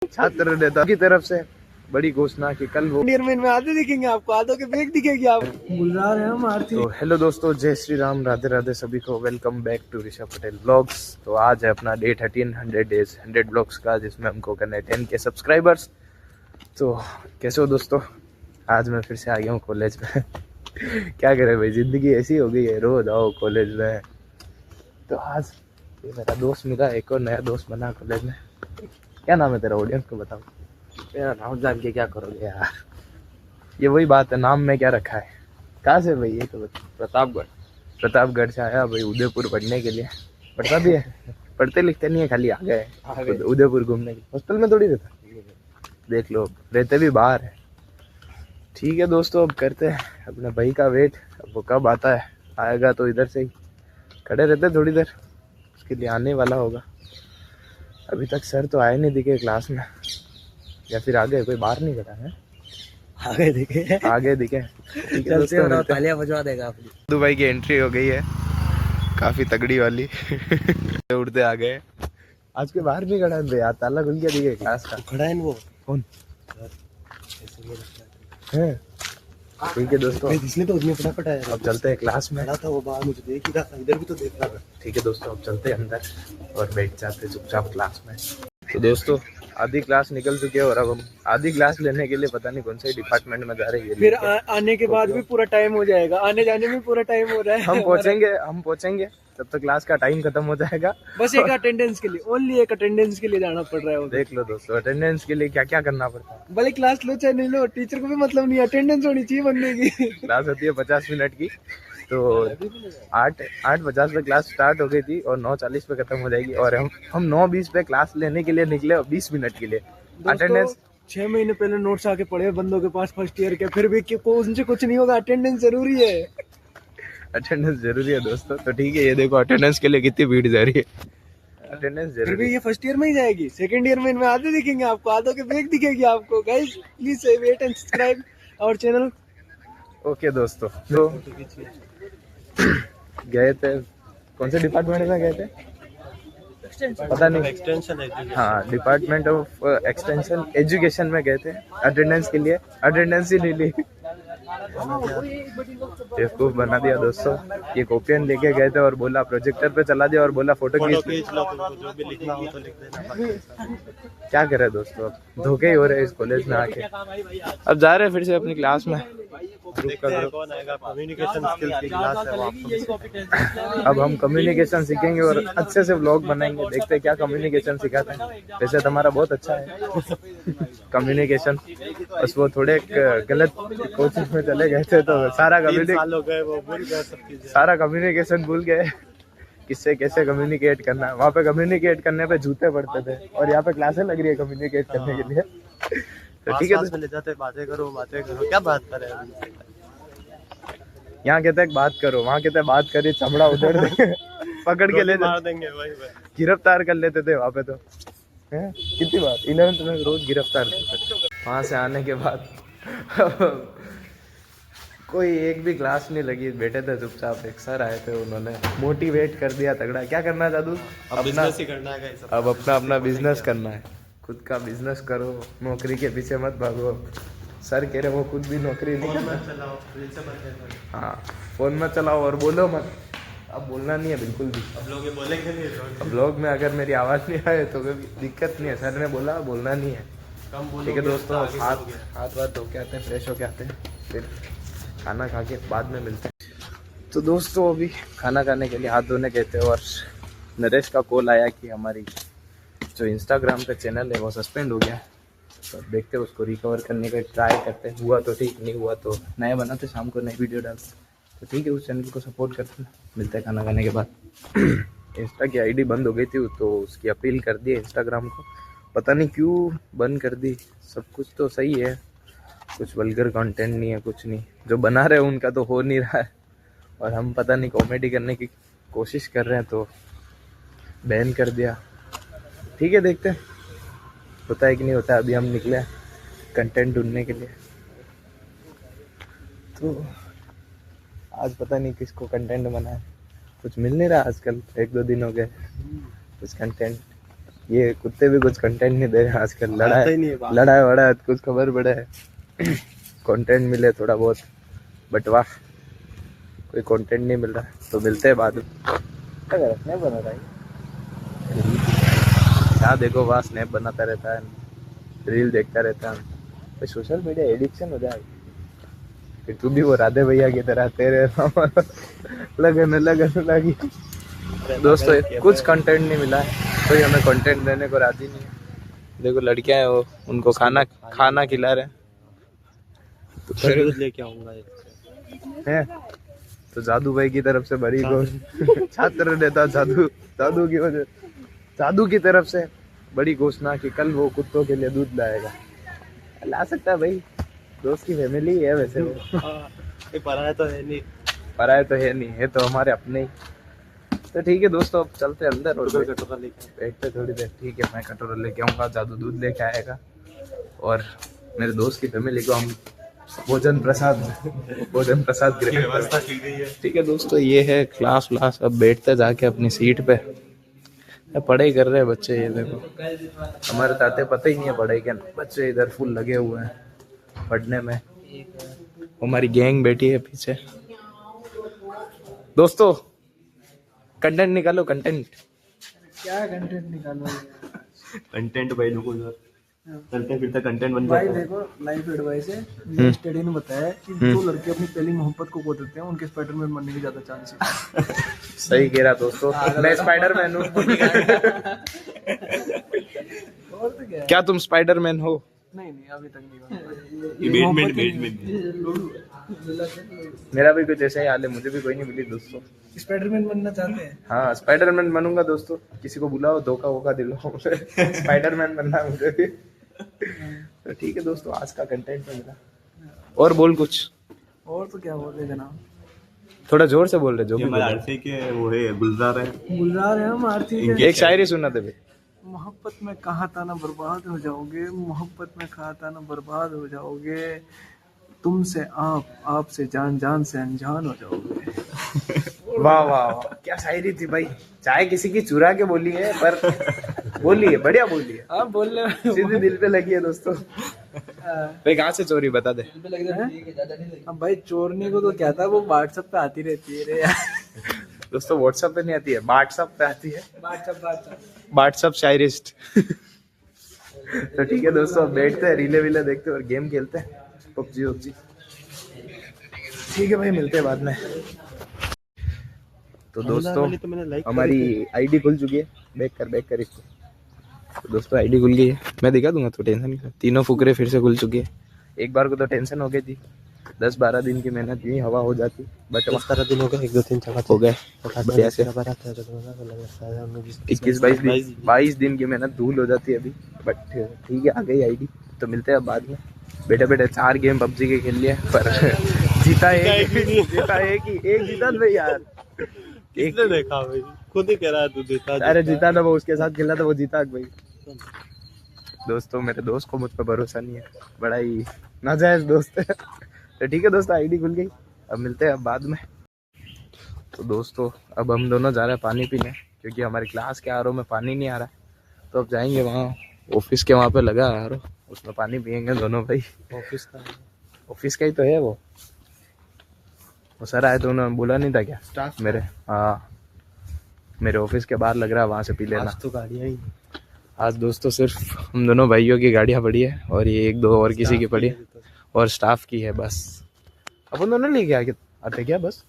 छात्र नेता की तरफ से बड़ी घोषणा कि कल वो इंडियन में आधे दिखेंगे आपको, आधों के बैग दिखेगी आपको। गुलजार है हम आरती। तो हेलो दोस्तों, जय श्री राम, राधे राधे सभी को। Welcome back to Rishabh Patel blogs. तो आज है अपना डे 13, 100 डेज 100 ब्लॉग्स का, जिसमें हमको करना है 10 के सब्सक्राइबर्स। तो कैसे हो दोस्तों? आज मैं फिर से आ गया हूँ कॉलेज में। क्या करें भाई, जिंदगी ऐसी हो गई है, रोज आओ कॉलेज में। तो आज ये मेरा दोस्त मिला, एक और नया दोस्त बना कॉलेज में। क्या नाम है तेरा? ऑडियंस को बताओ। मेरा नाम जान के क्या करोगे यार? ये वही बात है, नाम में क्या रखा है? कहाँ से भाई? ये तो प्रतापगढ़। प्रतापगढ़ से आया भाई उदयपुर पढ़ने के लिए। पढ़ता भी है, पढ़ते लिखते नहीं है, खाली आ गए उदयपुर घूमने के। हॉस्टल में थोड़ी रहता, देख लो, रहते भी बाहर है। ठीक है दोस्तों, अब करते हैं अपने भाई का वेट। अब वो कब आता है, आएगा तो इधर से ही खड़े रहते थोड़ी देर, उसके लिए आने वाला होगा। अभी तक सर तो आए नहीं दिखे क्लास में, या फिर आगे कोई बाहर नहीं खड़ा है। आगे दिखे, आगे दिखे। ठीक है दोस्तों, तालियां बजवा देगा अपनी। दुबई की एंट्री हो गई है, काफी तगड़ी वाली। उड़ते आ गए। आज के बाहर भी खड़ा है यार, ताला खुल गया दिखे क्लास का। खड़ा है वो कौन है? ठीक है दोस्तों, इसलिए तो उसने फटाफट आया। अब चलते हैं क्लास में। खड़ा था वो बाहर, मुझे देख ही रहा था, इधर भी तो देख रहा था। ठीक है दोस्तों, अब चलते हैं अंदर और बैठ जाते हैं चुपचाप क्लास में। तो दोस्तों, आधी क्लास निकल चुकी है और अब हम आधी क्लास लेने के लिए पता नहीं कौन से डिपार्टमेंट में जा रहे हैं। फिर आने के बाद भी पूरा टाइम हो जाएगा, आने जाने में पूरा टाइम हो रहा है। हम पहुंचेंगे तब तक क्लास का टाइम खत्म हो जाएगा। बस एक अटेंडेंस के लिए, ओनली एक अटेंडेंस के लिए जाना पड़ रहा है। देख लो दोस्तों, अटेंडेंस के लिए क्या क्या करना पड़ता है। भले क्लास लो चाहे नहीं लो, टीचर को भी मतलब नहीं, अटेंडेंस होनी चाहिए बनने की। क्लास होती है 50 मिनट की, तो 8:50 पे क्लास स्टार्ट हो गई थी और 9:40 पे खत्म हो जाएगी। और हम 9:20 पे क्लास लेने के लिए निकले, 20 मिनट के लिए। अटेंडेंस 6 महीने पहले नोट्स आके पढ़े बंदों के पास फर्स्ट ईयर के, फिर भी उनसे कुछ नहीं होगा। अटेंडेंस जरूरी है। अटेंडेंस जरूरी है दोस्तों। तो ठीक है, ये देखो अटेंडेंस के लिए कितनी भीड़ जा रही है। अटेंडेंस फिर जरूरी भी ये फर्स्ट ईयर में ही जाएगी, सेकंड ईयर में इनमें आधे दिखेंगे आपको, आधों के बैग दिखेगी आपको। Guys please wait and subscribe our channel. Okay दोस्तों, तो गए थे, कौन से डिपार्टमेंट में गए थे पता नहीं। एक्सटेंशन, हाँ, डिपार्टमेंट ऑफ एक्सटेंशन एजुकेशन में गए थे अटेंडेंस के लिए। अटेंडेंस ही नहीं ली, बेवकूफ बना दिया दोस्तों। ये कॉपियन लेके गए थे और बोला प्रोजेक्टर पे चला दिया और बोला फोटो खींच लो, जो भी लिखना हो तो लिख देना। क्या करे दोस्तों, अब धोखे ही हो रहे हैं इस कॉलेज में आके। अब जा रहे हैं फिर से अपनी क्लास में। कौन आएगा? कम्युनिकेशन स्किल्स की क्लास है वो। अब हम कम्युनिकेशन सीखेंगे और अच्छे से व्लॉग बनाएंगे। देखते हैं क्या कम्युनिकेशन सिखाते हैं। वैसे तो हमारा बहुत अच्छा है कम्युनिकेशन, बस वो थोड़े गलत कोचिंग में चले गए थे तो सारा कम्युनिकेशन भूल गए। किससे कैसे कम्युनिकेट करना है। वहाँ पे कम्युनिकेट करने पे जूते पड़ते थे और यहाँ पे क्लासें लग रही है कम्युनिकेट करने के लिए। तो ठीक है, ले जाते बातें करो, क्या बात करें। यहाँ कहते हैं बात करो, वहाँ कहते हैं बात करी, चमड़ा उधर पकड़ के ले देंगे, गिरफ्तार कर लेते थे वहाँ पे। तो है कितनी बार 11th में रोज गिरफ्तार करते थे। वहाँ से आने के बाद कोई एक भी क्लास नहीं लगी, बैठे थे चुपचाप। एक सर आए थे, उन्होंने मोटिवेट कर दिया तगड़ा। क्या करना है जादू? अब अपना बिजनेस करना है, खुद का बिजनेस करो, नौकरी के पीछे मत भागो। सर कह रहे वो खुद भी नौकरी नहीं करना। हाँ, फोन मत चलाओ और बोलो मत। अब बोलना नहीं है बिल्कुल भी। अब लोग ये बोलेंगे नहीं। अब लोग में अगर मेरी आवाज़ नहीं आए तो कोई दिक्कत नहीं है। सर ने बोला बोलना नहीं है। ठीक है दोस्तों, हाथ वाथ धो के आते हैं, फ्रेश होके आते हैं, फिर खाना खा के बाद में मिलते हैं। तो दोस्तों, अभी खाना खाने के लिए हाथ धोने गए थे और नरेश का कॉल आया कि हमारी जो इंस्टाग्राम का चैनल है वो सस्पेंड हो गया। तो देखते हैं, उसको रिकवर करने का ट्राई करते हैं। हुआ तो ठीक, नहीं हुआ तो नया बनाते, शाम को नई वीडियो डालते। तो ठीक है, उस चैनल को सपोर्ट करते हैं। मिलते हैं खाना खाने के बाद। इंस्टा की आईडी बंद हो गई थी तो उसकी अपील कर दी इंस्टाग्राम को, पता नहीं क्यों बंद कर दी। सब कुछ तो सही है, कुछ वल्गर कंटेंट नहीं है, कुछ नहीं। जो बना रहे हैं उनका तो हो नहीं रहा है और हम पता नहीं कॉमेडी करने की कोशिश कर रहे हैं तो बैन कर दिया। ठीक है, देखते हैं होता है कि नहीं होता है। अभी हम निकले कंटेंट ढूंढने के लिए। तो आज पता नहीं किसको कंटेंट बनाए, कुछ मिल नहीं रहा आजकल। 1-2 दिन हो गए कुछ कंटेंट ये कुत्ते भी कुछ कंटेंट नहीं दे रहे आजकल, आता ही नहीं है बात। लड़ाई वड़ा कुछ खबर पड़े है कंटेंट मिले थोड़ा बहुत, बट वाह कोई कंटेंट नहीं मिल रहा, तो मिलते हैं बाद में। क्या स्नैप बना रहा है क्या, देखो वहाँ स्नैप बनाता रहता है, रील देखता रहता है, तो सोशल मीडिया एडिक्शन हो जाए फिर तू भी वो राधे भैया की तरह तेरे लगन लगी। दोस्तों कुछ कंटेंट नहीं मिला है, कोई हमें कंटेंट देने को राजी नहीं है। देखो लड़कियां हैं वो, उनको खाना खिला रहे हैं, दूध लेके आऊंगा हैं तो जादू भाई की तरफ से बड़ी छात्र नेता जादू की वजह, जादू की तरफ से बड़ी घोषणा कि कल वो कुत्तों के लिए दूध लाएगा। ला सकता है भाई, दोस्त की फैमिली है वैसे वो। पराया तो है नहीं, पराया तो है नहीं, है तो हमारे अपने ही। तो ठीक है दोस्तों, अब चलते हैं अंदर और कटोरा लेके बैठते थोड़ी देर। ठीक है, मैं कटोरा लेके आऊँगा, जादू दूध लेके आएगा और मेरे दोस्त की फैमिली को हम भोजन प्रसाद व्यवस्था की गई है। ठीक है दोस्तों, ये है क्लास। अब बैठते जाके अपनी सीट पे, पढ़ाई कर रहे हैं बच्चे। ये देखो हमारे ताते पता ही नहीं है पढ़ाई के, बच्चे इधर फुल लगे हुए हैं पढ़ने में। हमारी गैंग बैठी है पीछे। दोस्तों कंटेंट निकालो, कंटेंट। क्या कंटेंट निकालो? कंटेंट भाई लोगों चलते फिर तक कंटेंट बन भाई देखो, लाइफ एडवाइस है, मेरे स्टडी ने बताया है कि जो लड़के अपनी पहली मोहब्बत को खो देते हैं उनके स्पाइडरमैन बनने की ज्यादा चांस है। सही कह रहा दोस्तों, मैं स्पाइडरमैन हूँ। और तो क्या? क्या तुम स्पाइडरमैन हो? नहीं अभी तक नहीं मेरा भी कुछ ऐसा ही हाल है, मुझे भी कोई नहीं मिली दोस्तों। स्पाइडरमैन बनना चाहते हैं? हाँ स्पाइडरमैन बनूंगा दोस्तों, किसी को बुलाओ, धोखा वोखा दिलाओ मुझे। स्पाइडरमैन बनना है मुझे भी। तो ठीक है दोस्तों, आज का कंटेंट तो मिला। और बोल कुछ। और तो क्या बोल रहे जनाब, थोड़ा जोर से बोल रहे जो भी बोल रहे। आरती के वो है गुलजार है हम आरती के। एक शायरी सुना दे भाई। मोहब्बत में कहा था ना बर्बाद हो जाओगे, मोहब्बत में कहा था ना बर्बाद हो जाओगे, तुमसे आपसे जान से अनजान हो जाओगे। वाह वाह वाह, क्या शायरी थी भाई। चाहे किसी की चुरा के बोली है, पर बोली है, बढ़िया बोली है। आप बोल रहे सीधे दिल पे लगी है दोस्तों। भाई कहाँ से चोरी बता दे। अब भाई चोरने को तो क्या था, वो व्हाट्सएप पे आती रहती है रे यार। दोस्तों व्हाट्सएप पे नहीं आती है, व्हाट्सएप पे आती है। व्हाट्सएप शायरिस्ट। तो ठीक है दोस्तों, बैठते हैं, रीले वीले देखते हैं और गेम खेलते हैं, पबजी। ठीक है भाई, मिलते हैं बाद में। तो दोस्तों हमारी आईडी खुल चुकी है, बैक कर इसको। तो दोस्तों आईडी खुल गई है, मैं दिखा दूंगा, तो टेंशन नहीं। तीनों फुकरे फिर से खुल चुकी है। एक बार को तो टेंशन हो गई थी, 10-12 दिन की मेहनत यही हवा हो जाती, बट 10-12 दिन हो गए, 1-2-3 हो गए। 21-22 दिन की मेहनत धूल हो जाती है अभी, बट ठीक है, आ गई आईडी। तो मिलते हैं बाद में। बैठे 4 गेम पबजी के खेल लिए, पर जीता एक जीता भाई यार। एक ने देखा भाई, खुद ही कह रहा है तू जीता। अरे जीता था वो, उसके साथ खेला था, वो जीता भाई। दोस्तों मेरे दोस्त को मुझ पर भरोसा नहीं है, बड़ा ही नाजायज दोस्त है। तो ठीक है दोस्तों, आईडी खुल गई, अब मिलते हैं अब बाद में। तो दोस्तों अब हम दोनों जा रहे हैं पानी पीने, क्योंकि हमारी क्लास के आरओ में पानी नहीं आ रहा है। तो अब जाएंगे वहाँ ऑफिस के वहाँ पे लगा आरओ, उसमें पानी पियेंगे दोनों भाई। ऑफिस का ही तो है वो सर आए तो उन्होंने बोला नहीं था क्या स्टाफ मेरे? हाँ मेरे ऑफिस के बाहर लग रहा है, वहाँ से पी लेना। तो गाड़ियाँ ही आज दोस्तों सिर्फ हम दोनों भाइयों की गाड़ियाँ पड़ी है, और ये 1-2 और किसी की पड़ी है, और स्टाफ की है बस। अपन दोनों लेके आते क्या बस?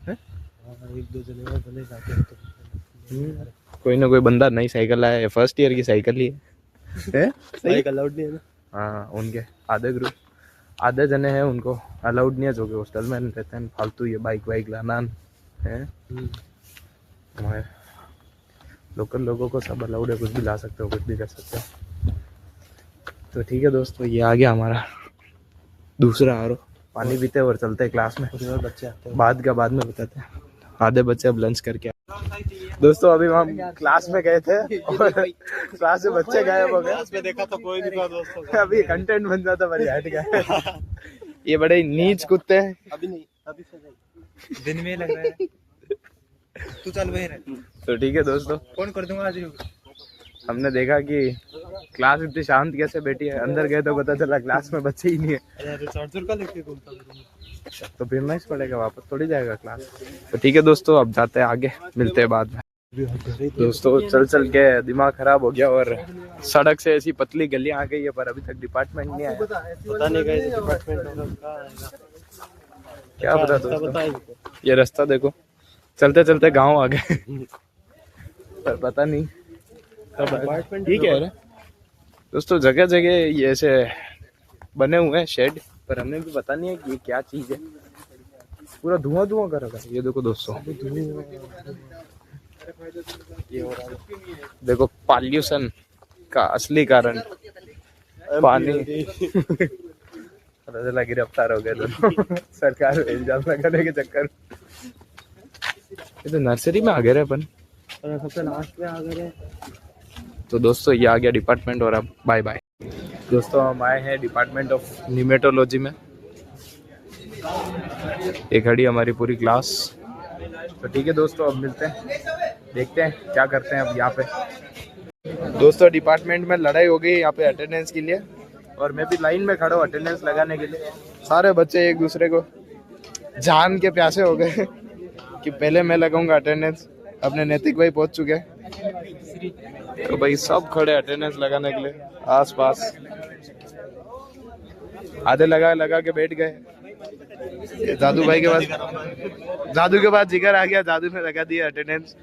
1-2 जने और बने जाते हैं तो कोई ना कोई बंदा नई साइकिल लाया है, फर्स्ट ईयर की साइकिल ही है। साइकिल अलाउड नहीं है ना? हाँ उनके आधे जने हैं, उनको अलाउड नहीं है, जो कि हॉस्टल में रहते हैं। फालतू ये बाइक लाना है। हमारे लोकल लोगों को सब अलाउड है, कुछ भी ला सकते हो, कुछ भी कर सकते हो। तो ठीक है दोस्तों, ये आ गया हमारा दूसरा आरओ। पानी पीते और चलते हैं क्लास में। बच्चे आते हैं, बाद में बताते हैं। आधे बच्चे अब लंच करके दोस्तों अभी हम क्लास में गए थे और क्लास से बच्चे गायब हो गए। में देखा तो कोई नहीं था दोस्तों। अभी कंटेंट बन जाता, बड़ी हट गया। ये बड़े नीच कुत्ते हैं। अभी नहीं, अभी से दिन में लग रहा है। तू चल वही रह। तो ठीक है दोस्तों, फोन कर दूंगा आज। हमने देखा कि क्लास इतनी शांत कैसे बैठी है, अंदर गए तो पता चला क्लास में बच्चे ही नहीं है। अरे चार्जर का लेके घूमता हूँ। तो फिर नहीं पड़ेगा, वापस थोड़ी जाएगा क्लास। तो ठीक है दोस्तों, अब जाते हैं आगे, मिलते हैं बाद में। दोस्तों चल चल के दिमाग खराब हो गया और सड़क से ऐसी पतली गलियां आ गई है, पर अभी तक डिपार्टमेंट नहीं आया। पता नहीं कहीं डिपार्टमेंट क्या पता दोस्तों, ये रास्ता देखो, चलते चलते गांव आ गए पर पता नहीं ठीक है रे दोस्तों। जगह जगह ये ऐसे बने हुए हैं शेड, पर हमें भी पता नहीं है कि ये क्या चीज है। पूरा धुआं धुआं कर रखा है, ये देखो दोस्तों, ये हो रहा है देखो, पॉल्यूशन का असली कारण पानी। पता चला गिरफ्तार हो गए दोनों सरकार इल्जाम लगाने के चक्कर। ये तो नर्सरी में आ गए रे अपन, सबसे लास्ट में आ गए। तो दोस्तों ये आ गया डिपार्टमेंट, और अब बाय बाय। दोस्तों हम आए हैं डिपार्टमेंट ऑफ निमेटोलॉजी में, ये खड़ी हमारी पूरी क्लास। तो ठीक है दोस्तों, अब मिलते हैं, देखते हैं क्या करते हैं अब यहाँ पे। दोस्तों डिपार्टमेंट में लड़ाई हो गई यहाँ पे अटेंडेंस के लिए, और मैं भी लाइन में खड़ा हूँ अटेंडेंस लगाने के लिए। सारे बच्चे एक दूसरे को जान के प्यासे हो गए कि पहले मैं लगाऊंगा अटेंडेंस। अपने नैतिक भाई पहुंच चुके हैं, तो भाई सब खड़े अटेंडेंस लगाने के लिए आस पास। आधे लगा के बैठ गए। जादू भाई के पास, जादू के पास जिगर आ गया, जादू ने लगा दिया अटेंडेंस।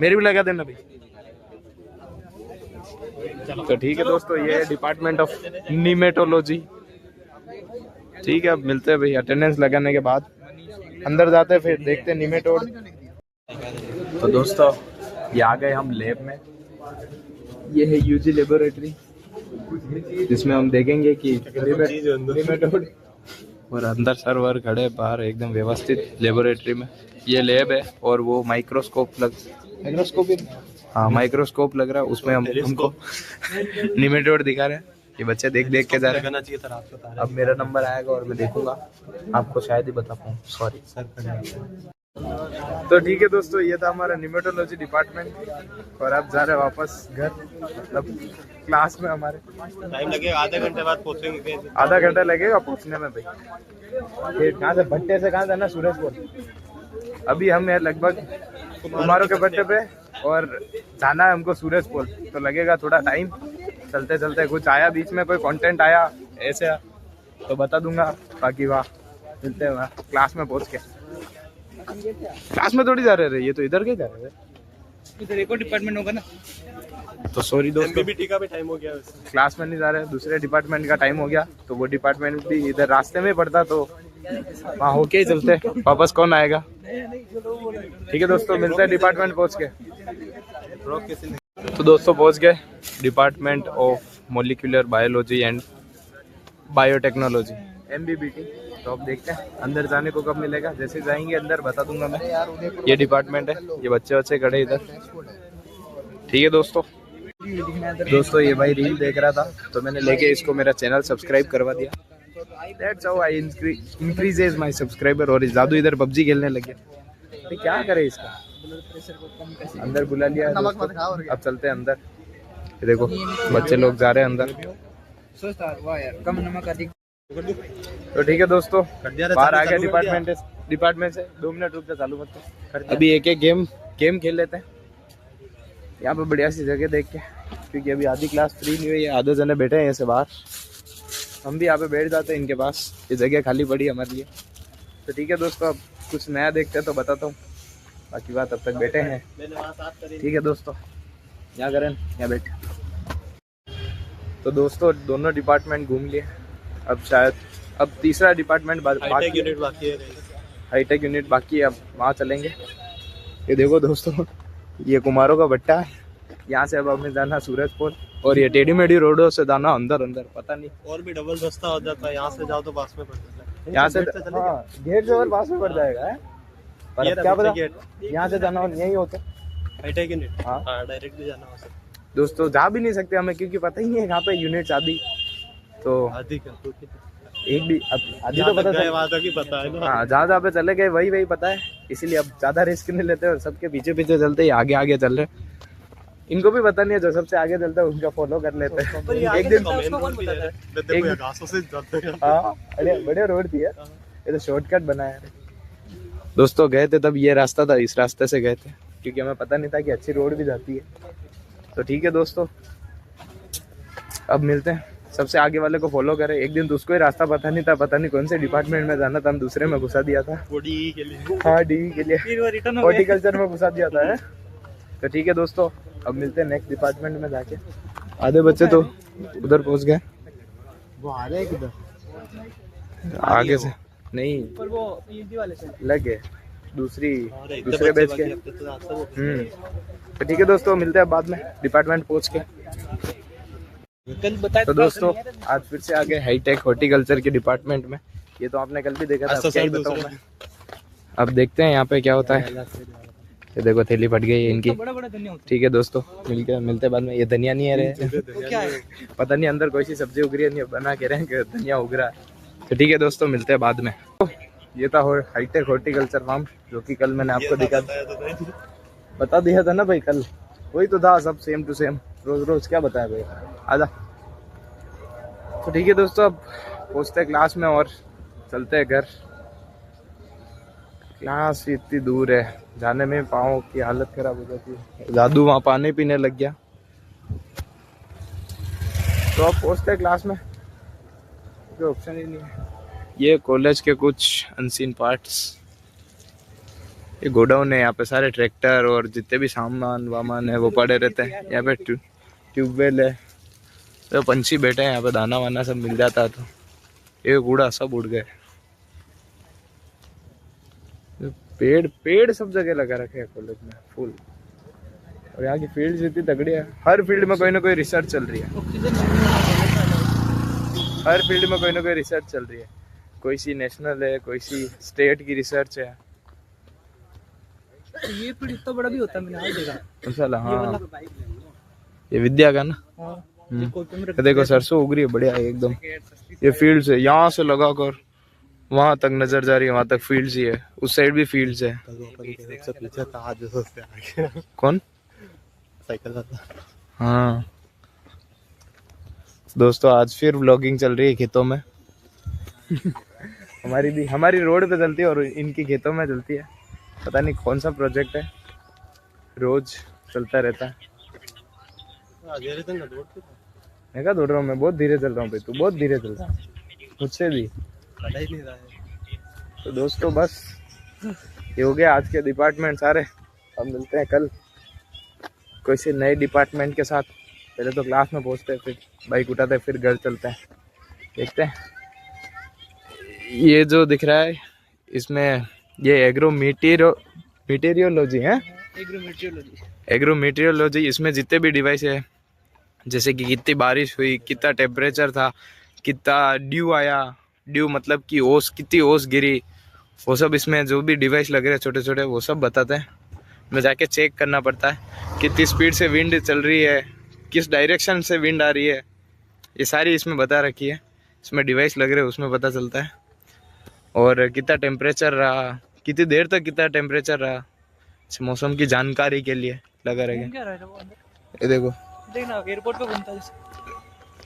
मेरी भी लगा देना भाई। तो ठीक है दोस्तों, ये है डिपार्टमेंट ऑफ निमेटोलॉजी। ठीक है, अब मिलते हैं भाई अटेंडेंस लगाने के बाद, अंदर जाते हैं, फिर देखते हैं निमेटोड। तो दोस्तों ये आ गए हम लैब में। ये है यूजी लेबोरेटरी, जिसमें हम देखेंगे कि निमेटोड, और अंदर सर्वर खड़े बाहर एकदम व्यवस्थित लेबोरेटरी में। ये लैब है, और वो माइक्रोस्कोप हाँ माइक्रोस्कोप लग रहा है, उसमें हम हमको निमेटोड दिखा रहे हैं। ये बच्चे देख देख के जा रहे हैं। अब मेरा नंबर आएगा और मैं देखूंगा, आपको शायद ही बता पाऊँ, सॉरी। तो ठीक है दोस्तों, ये था हमारा निमेटोलॉजी डिपार्टमेंट, और अब जा रहे हैं वापस घर, मतलब क्लास में। हमारे टाइम लगेगा, आधे घंटे बाद पहुंचेंगे। आधा घंटा लगेगा पहुंचने में भाई। ये कहाँ से, भट्टे से कहाँ जाना, सूरजपुर। अभी हम है लगभग कुमारों के भट्टे पे, और जाना है हमको सूरजपुर, तो लगेगा थोड़ा टाइम। चलते चलते कुछ आया बीच में, कोई कंटेंट आया ऐसे तो बता दूंगा, बाकी वाह मिलते हैं वहाँ क्लास में पहुंच के। क्लास में थोड़ी जा रहे थे, ये तो इधर के जा रहे थे, इधर एक और डिपार्टमेंट होगा ना। तो सॉरी दोस्तों, भी टीका भी टाइम हो गया। क्लास में नहीं जा रहे, दूसरे डिपार्टमेंट का टाइम हो गया, तो वो डिपार्टमेंट भी इधर रास्ते में पड़ता, तो वहाँ होके ही चलते, वापस कौन आएगा। ठीक है दोस्तों, मिलते हैं डिपार्टमेंट पहुँच के। तो दोस्तों पहुँच गए department of molecular biology and biotechnology, MBBT। तो अब देखते हैं अंदर जाने को कब मिलेगा, जैसे जाएंगे अंदर बता दूंगा मैं। ये डिपार्टमेंट है, ये बच्चे खड़े इधर। ठीक है दोस्तों ये भाई रील देख रहा था, तो मैंने लेके इसको मेरा चैनल सब्सक्राइब करवा दिया। That's how I increases my subscriber। और जादू इधर PUBG खेलने लगे, तो क्या करे इसका। अंदर बुला लिया है दोस्तों, अब चलते हैं अंदर। ये देखो बच्चे लोग जा रहे हैं अंदर। तो ठीक है दोस्तों, बाहर आ गया डिपार्टमेंट से। 2 मिनट रुक जा, चालू मत कर। अभी एक गेम खेल लेते हैं यहाँ पे बढ़िया सी जगह देख के, क्योंकि अभी आधी क्लास फ्री नहीं हुई है, आधे जने बैठे हैं ऐसे बाहर। हम भी यहाँ पे बैठ जाते हैं इनके पास, ये जगह खाली पड़ी है हमारे लिए। तो ठीक है दोस्तों, अब कुछ नया देखते हैं तो बताता हूँ, बाकी बात अब तक बैठे हैं। ठीक है दोस्तों, यहाँ करें, यहाँ बैठे। तो दोस्तों दोनों डिपार्टमेंट घूम लिए, अब शायद अब तीसरा डिपार्टमेंट बाकी है, हाईटेक यूनिट बाकी है, अब वहाँ चलेंगे। ये देखो दोस्तों, ये कुमारों का भट्टा है, यहाँ से अब हमें जाना सूरजपुर, और ये टेढ़ी मेढ़ी रोडों से जाना अंदर पता नहीं। और भी डबल रास्ता हो जाता है, यहाँ से जाओ तो पास में पड़ जाता है। यहाँ से गेट से और पास में पड़ जाएगा है? पर क्या पता यहाँ से जाना और यही होता हाईटेक यूनिट। हाँ डायरेक्ट भी जाना हो सकता दोस्तों, जा भी नहीं सकते हमें, क्योंकि पता ही नहीं है कहाँ पे यूनिट आदि। तो आदि एक भी आदि तो पता है ना। हाँ, जहाँ पे चले गए वही पता है, इसीलिए अब ज्यादा रिस्क नहीं लेते और सबके पीछे चलते ही आगे चल रहे। इनको भी पता नहीं है, जो सबसे आगे चलता है उनका फॉलो कर लेते हैं। एक दिन हाँ, अरे बढ़िया रोड थी यार, ये तो शॉर्टकट बनाया है। दोस्तों गए थे तब ये रास्ता था, इस रास्ते से गए थे क्योंकि हमें पता नहीं था कि अच्छी रोड भी जाती है। तो ठीक है दोस्तों, अब मिलते हैं। सबसे आगे वाले को फॉलो करें। एक दिन तो उसको ही रास्ता पता नहीं था, पता नहीं कौन से डिपार्टमेंट में जाना था, हम दूसरे में घुसा दिया था। हाँ, डी के लिए हॉर्टिकल्चर में घुसा दिया था है। तो ठीक है दोस्तों, अब मिलते हैं नेक्स्ट डिपार्टमेंट में जाके। आधे बच्चे तो उधर पहुंच गए, वो आ रहे हैं किधर आगे से नहीं, पर वो ईदी वाले से लग गए दूसरे बैच के। तो ठीक है दोस्तों, मिलते हैं बाद में डिपार्टमेंट पहुंच के। कल बताया तो दोस्तों आज फिर से आ गए हाईटेक हॉर्टिकल्चर के डिपार्टमेंट में। ये तो आपने कल भी देखा था, अब क्या ही बताऊं मैं। अब देखते हैं यहाँ पे क्या होता है। ये देखो थैली फट गई है इनकी। ठीक है दोस्तों, मिलते बाद में। ये धनिया नहीं है रे, क्या है पता नहीं अंदर कोई सी सब्जी उग रही है, नहीं बना के रहे कि धनिया उग रहा है। तो ठीक है दोस्तों, मिलते हैं बाद में। तो ये था हाईटेक हॉर्टिकल्चर फार्म, जो कि कल मैंने आपको बता दिया था ना भाई, कल वही तो था, सब सेम टू सेम। रोज रोज क्या बताया भाई, आजा। तो ठीक है दोस्तों, अब पहुंचते हैं क्लास में और चलते हैं घर। क्लास इतनी दूर है, जाने में पाँव की हालत खराब हो जाती है। जादू वहाँ पानी पीने लग गया। तो अब पहुंचते हैं क्लास में, कोई ऑप्शन ही नहीं है। ये कॉलेज के कुछ अनसीन पार्ट्स। ये गोडाउन है, यहाँ पे सारे ट्रैक्टर और जितने भी सामान वामान है वो पड़े रहते हैं। यहाँ पे ट्यूबवेल है, तो पंछी बैठे हैं यहाँ पे, दाना वाना सब मिल जाता है। तो ये कूड़ा सब उड़ गए। पेड़ सब जगह लगा रखे हैं कॉलेज में फुल। और यहाँ की फील्ड इतनी तगड़ी है, हर फील्ड में कोई ना कोई रिसर्च चल रही है। हर फील्ड में कोई ना कोई रिसर्च चल रही है। कोई सी नेशनल है, कोई सी स्टेट की रिसर्च है। ये फील्ड इतना बड़ा भी होता है, मैंने आज देखा। इंशाल्लाह हाँ, ये विद्या का ना। ये देखो सरसों उग रही है बढ़िया एकदम। ये फील्ड है, यहाँ से लगा कर वहां तक नजर जा रही है, वहां तक फील्ड्स ही है, उस साइड भी फील्ड्स है। कौन साइकिल? हाँ दोस्तों, आज फिर व्लॉगिंग चल रही है खेतों में। हमारी रोड पे चलती है और इनकी खेतों में चलती है। पता नहीं कौन सा प्रोजेक्ट है, रोज चलता रहता है। मैं क्या दौड़ रहा हूँ, मैं बहुत धीरे चल रहा हूँ भाई, तू बहुत धीरे चल रहा है मुझसे भी। तो दोस्तों बस ये हो गया आज के डिपार्टमेंट सारे। अब मिलते हैं कल कोई से नए डिपार्टमेंट के साथ। पहले तो क्लास में पहुंचते हैं, फिर बाइक उठाते हैं, फिर घर चलते हैं। देखते हैं। ये जो दिख रहा है इसमें ये एग्रोमेटीरियोलॉजी है। एग्रोमेटीरियोलॉजी, इसमें जितने भी डिवाइस है, जैसे कि कितनी बारिश हुई, कितना टेम्परेचर था, कितना ड्यू आया, ड्यू मतलब कि ओस, कितनी ओस गिरी, वो सब इसमें जो भी डिवाइस लग रहे हैं छोटे छोटे, वो सब बताते हैं। में जाके चेक करना पड़ता है कितनी स्पीड से विंड चल रही है, किस डायरेक्शन से विंड आ रही है, ये सारी इसमें बता रखी है। इसमें डिवाइस लग रहे हैं उसमें पता चलता है। और कितना टेम्परेचर रहा, कितनी देर तक कितना टेम्परेचर रहा, इस मौसम की जानकारी के लिए लगा रहेगा। ये देखो एयरपोर्ट पे घूमता है,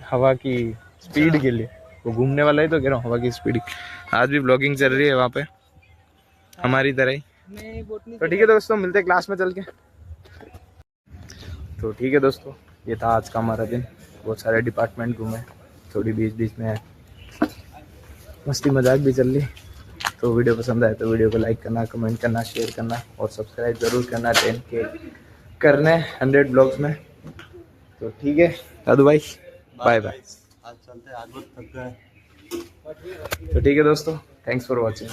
हवा की स्पीड के लिए, वो घूमने वाला ही तो कह रहा हूँ, हवा की स्पीड। आज भी ब्लॉगिंग चल रही है वहाँ पे हमारी तरह ही। तो ठीक है दोस्तों, मिलते हैं क्लास में चल के। तो ठीक है दोस्तों, ये था आज का हमारा दिन। बहुत सारे डिपार्टमेंट घूमे, थोड़ी बीच बीच में मस्ती मजाक भी चल रही। तो वीडियो पसंद आए तो वीडियो को लाइक करना, कमेंट करना, शेयर करना और सब्सक्राइब ज़रूर करना। 10K करने 100 ब्लॉग्स में। तो ठीक है दादू भाई, बाय बाय। आज चलते, आज बहुत थक गए। तो ठीक है दोस्तों, थैंक्स फॉर वॉचिंग।